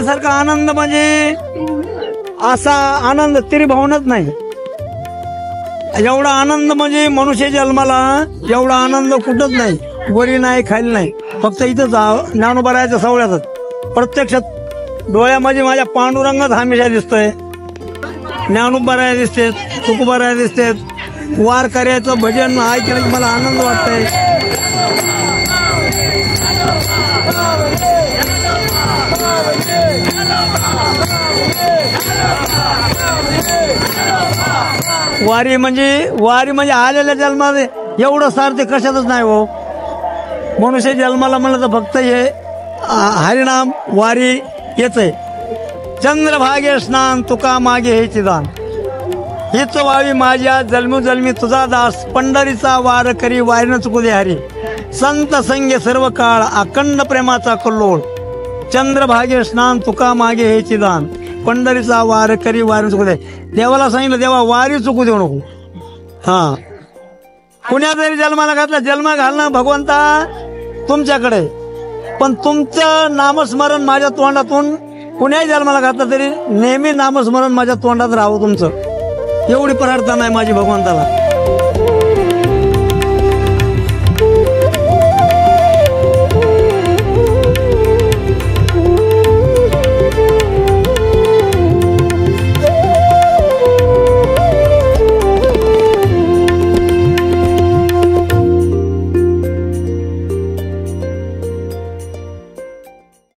वारीसारखा आनंद म्हणजे असा आनंद त्रिभुवनात नाही. एवढा आनंद म्हणजे मनुष्य जन्माला एवढा आनंद कुठंच नाही. वरी नाही, खाली नाही, फक्त इथं ज्ञानोबा राहायचं सवळ्यातच. प्रत्यक्षात डोळ्यामध्ये माझ्या पांडुरंगच हमेशा दिसतोय, ज्ञानोबा राया दिसतेत, तुकोबा राया दिसतेत. वार करायचं भजन ऐकलं की मला आनंद वाटतंय. वारी म्हणजे आलेल्या जन्मामध्ये एवढं सारथे कशातच नाही हो. मनुष्य जन्माला म्हणलं तर फक्त हे हरिनाम वारी येतंय. चंद्रभागे स्नान तुका मागे हेचे दान, हीच वावी माझ्या जन्मोजन्मी तुझा दास. पंढरीचा वार करी वारीन चुकू दे हरी, संत संगे सर्व काळ अखंड प्रेमाचा कल्लोळ. चंद्रभागे स्नान तुका मागे हेचे दान, पंढरीचा वार करी वारी चुकू दे. देवाला सांगितलं देवा वारी चुकू देऊ नको. हा, कुण्या तरी जन्माला घातला, जन्म घालणं भगवंता तुमच्याकडे, पण तुमचं नामस्मरण माझ्या तोंडातून कुण्याही जन्माला घातलं तरी नेहमी नामस्मरण माझ्या तोंडात राहावं तुमचं, एवढी प्रार्थना आहे माझी भगवंताला.